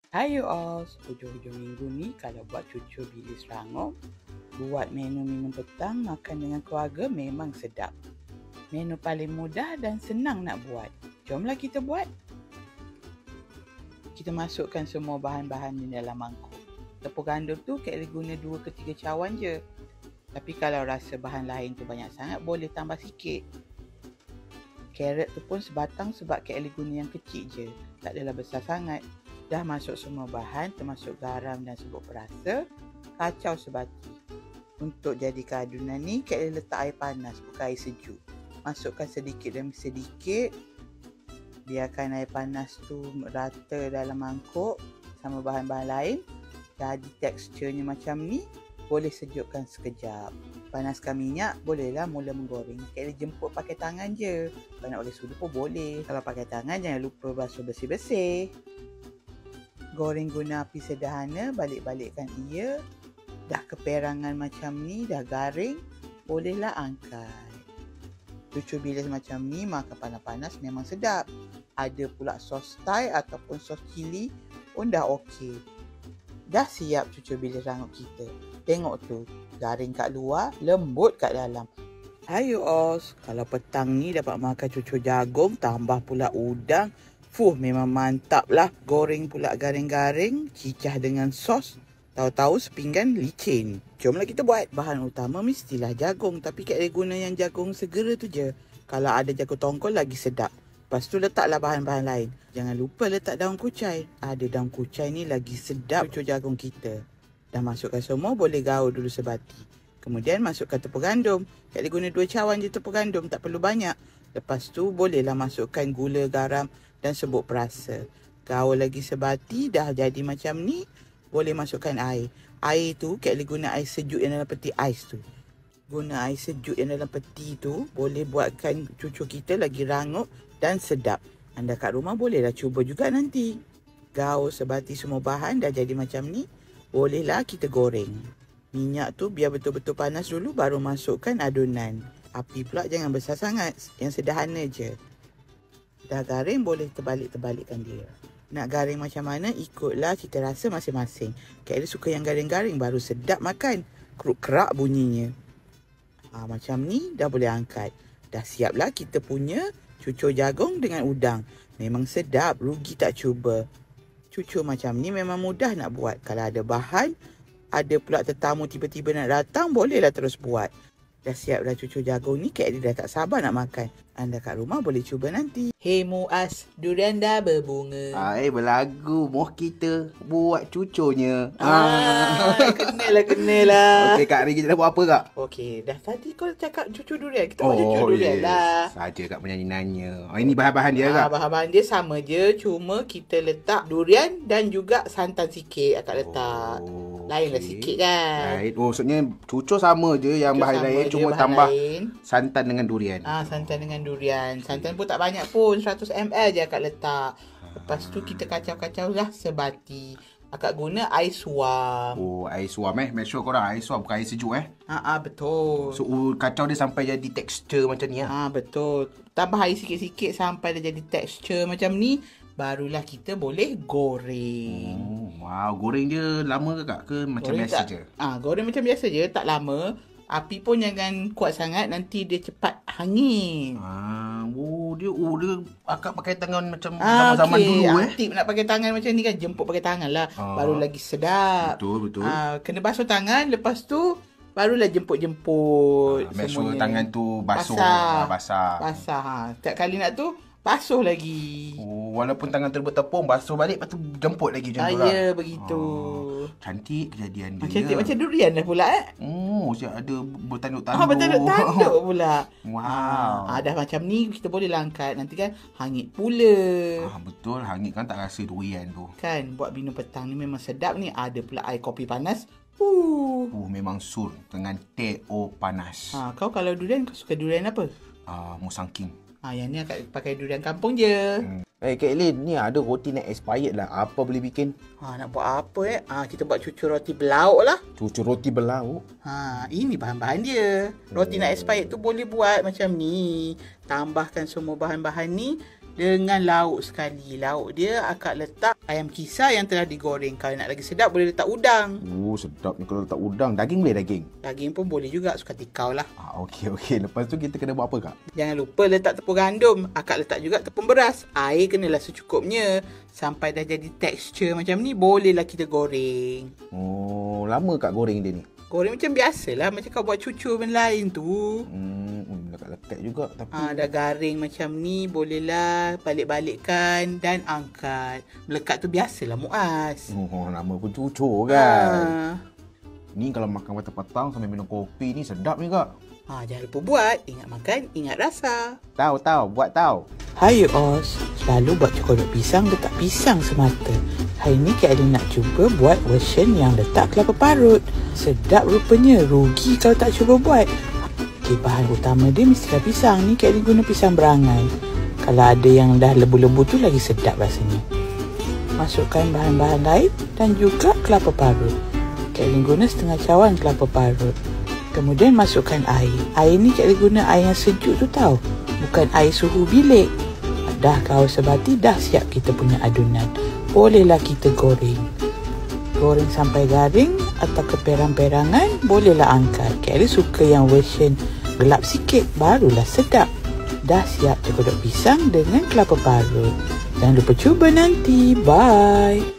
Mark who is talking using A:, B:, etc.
A: Hayo Os, hujung-hujung minggu ni kalau buat cucu bilis rangup, buat menu minum petang makan dengan keluarga memang sedap. Menu paling mudah dan senang nak buat. Jomlah kita buat. Kita masukkan semua bahan-bahan di dalam mangkuk. Tepung gandum tu Kak Eli guna 2 ke 3 cawan je. Tapi kalau rasa bahan lain tu banyak sangat, boleh tambah sikit. Carrot tu pun sebatang sebab Kak Eli guna yang kecil je. Tak adalah besar sangat. Dah masuk semua bahan termasuk garam dan serbuk perasa, kacau sebati. Untuk jadikan adunan ni, Kak Eli letak air panas, bukan air sejuk. Masukkan sedikit demi sedikit. Biarkan air panas tu rata dalam mangkuk sama bahan-bahan lain. Jadi teksturnya macam ni, boleh sejukkan sekejap. Panaskan minyak, bolehlah mula menggoreng. Kak Eli jemput pakai tangan je. Kalau nak pakai sudu pun boleh. Kalau pakai tangan, jangan lupa basuh bersih-bersih. Goreng guna api sederhana, balik-balikkan ia. Dah keperangan macam ni, dah garing, bolehlah angkat. Cucu bilis macam ni makan panas-panas memang sedap. Ada pula sos Thai ataupun sos cili pun dah okey. Dah siap cucu bilis rangup kita. Tengok tu, garing kat luar, lembut kat dalam. Hayo Os, kalau petang ni dapat makan cucu jagung, tambah pula udang, memang mantap lah. Goreng pula garing-garing, cicah dengan sos. Tahu-tahu sepinggan licin. Jomlah kita buat. Bahan utama mestilah jagung. Tapi Kak Eli guna yang jagung segera tu je. Kalau ada jagung tongkol lagi sedap. Lepas tu letaklah bahan-bahan lain. Jangan lupa letak daun kucai. Ada daun kucai ni lagi sedap cucur jagung kita. Dah masukkan semua, boleh gaul dulu sebati. Kemudian masukkan tepung gandum. Kak Eli guna 2 cawan je tepung gandum, tak perlu banyak. Lepas tu bolehlah masukkan gula, garam dan serbuk perasa. Gaul lagi sebati, dah jadi macam ni, boleh masukkan air. Air tu Kak Eli guna air sejuk yang dalam peti ais tu. Guna air sejuk yang dalam peti tu boleh buatkan cucu kita lagi rangup dan sedap. Anda kat rumah bolehlah cuba juga nanti. Gaul sebati semua bahan dah jadi macam ni, bolehlah kita goreng. Minyak tu biar betul-betul panas dulu baru masukkan adunan. Api pula jangan besar sangat, yang sederhana je. Dah garing, boleh terbalik-terbalikkan dia. Nak garing macam mana, ikutlah cita rasa masing-masing. Kak Eli suka yang garing-garing, baru sedap makan. Keruk-kerak bunyinya. Macam ni, dah boleh angkat. Dah siaplah kita punya cucur jagung dengan udang. Memang sedap, rugi tak cuba. Cucur macam ni memang mudah nak buat. Kalau ada bahan, ada pula tetamu tiba-tiba nak datang, bolehlah terus buat. Dah siap dah cucur jagung ni, Kak Eli dah tak sabar nak makan. Anda kat rumah boleh cuba nanti. Hei Muaz, durian dah berbunga.
B: Berlagu moh kita buat cucunya.
A: Kenalah.
B: Okey, Kak Ri, kita dah buat apa, Kak?
A: Okey, dah tadi kau cakap cucur durian. Kita buat cucur durian lah.
B: Saja Kak menyanyi-nanya. Ini bahan-bahan dia, Kak?
A: Bahan-bahan dia sama je. Cuma kita letak durian dan juga santan sikit akak letak. Lainlah sikit kan.
B: Lain. Maksudnya cucur sama je, yang
A: Cucur
B: bahan
A: sama
B: lain
A: je,
B: cuma
A: bahan
B: tambah
A: lain.
B: santan dengan durian.
A: Santan dengan durian. Santan pun tak banyak pun, 100 ml je akak letak. Lepas tu kita kacau-kacau lah sebati. Akak guna air suam.
B: Air suam Make sure korang air suam, bukan air sejuk
A: Betul.
B: So kacau dia sampai jadi tekstur macam ni
A: Betul. Tambah air sikit-sikit sampai dia jadi tekstur macam ni, barulah kita boleh goreng.
B: Wow, goreng dia lama ke, Kak? Ke macam
A: Goreng
B: biasa
A: tak,
B: je?
A: Goreng macam biasa je, tak lama. Api pun jangan kuat sangat, nanti dia cepat hangit.
B: Dia akak pakai tangan macam zaman-zaman dulu
A: Tip nak pakai tangan macam ni kan, jemput pakai tangan lah. Baru lagi sedap.
B: Betul.
A: Kena basuh tangan, lepas tu barulah jemput-jemput.
B: Make sure tangan tu basuh.
A: Basah. Setiap kali nak tu, basuh lagi.
B: Walaupun tangan tu bertepung, basuh balik, lepas tu jemput lagi macam tu lah.
A: Ya, begitu.
B: Cantik kejadian dia.
A: Cantik macam durian dah pula
B: Siap ada bertanduk-tanduk.
A: Bertanduk-tanduk pula.
B: Wow.
A: Dah macam ni, kita boleh angkat. Nanti kan hangit pula.
B: Betul, hangit kan tak rasa durian tu.
A: Kan, buat minum petang ni memang sedap ni. Ada pula air kopi panas.
B: Memang sur dengan teh panas.
A: Kau kalau durian, kau suka durian apa?
B: Musang King.
A: Yang ni akak pakai durian kampung je.
B: Kak Elin, ni ada roti nak expired lah. Apa boleh bikin?
A: Nak buat apa kita buat cucur roti belauk lah.
B: Cucur roti belauk?
A: Ini bahan-bahan dia. Roti nak expired tu boleh buat macam ni. Tambahkan semua bahan-bahan ni. dengan lauk sekali. Lauk dia akak letak ayam kisar yang telah digoreng. Kalau nak lagi sedap boleh letak udang.
B: Sedap ni kalau letak udang. Daging boleh daging?
A: Daging pun boleh juga, suka tikau lah.
B: Okey. Lepas tu kita kena buat apa, Kak?
A: Jangan lupa letak tepung gandum. Akak letak juga tepung beras. Air kenalah secukupnya. Sampai dah jadi tekstur macam ni, bolehlah kita goreng.
B: Lama Kak goreng dia ni?
A: Goreng macam biasalah, macam kau buat cucur benda lain tu.
B: Lekat-lekat juga tapi...
A: dah garing macam ni, bolehlah balik-balikkan dan angkat. Melekat tu biasalah, Muaz.
B: Nama pun cucur kan. Ni kalau makan petang-petang sambil minum kopi ni sedap ni, Kak.
A: Jangan lupa buat. Ingat makan, ingat rasa.
B: Tahu, buat tahu.
A: Hai Os, selalu buat cokodok pisang letak pisang semata. Hari ni Kak Elin nak cuba buat version yang letak kelapa parut. Sedap rupanya, rugi kalau tak cuba buat. Okey, bahan utama dia mestilah pisang. Ni Kak Elin guna pisang berangai. Kalau ada yang dah lebu-lebu tu lagi sedap rasanya. Masukkan bahan-bahan lain dan juga kelapa parut. Kak Elin guna setengah cawan kelapa parut. Kemudian masukkan air. Air ni Kak Elin guna air yang sejuk tu tau. Bukan air suhu bilik. Dah kau sebati, dah siap kita punya adunan. Bolehlah kita goreng. Goreng sampai garing atau keperang-perangan, bolehlah angkat. Kak Elin suka yang version gelap sikit, barulah sedap. Dah siap cokodok pisang dengan kelapa parut. Jangan lupa cuba nanti. Bye.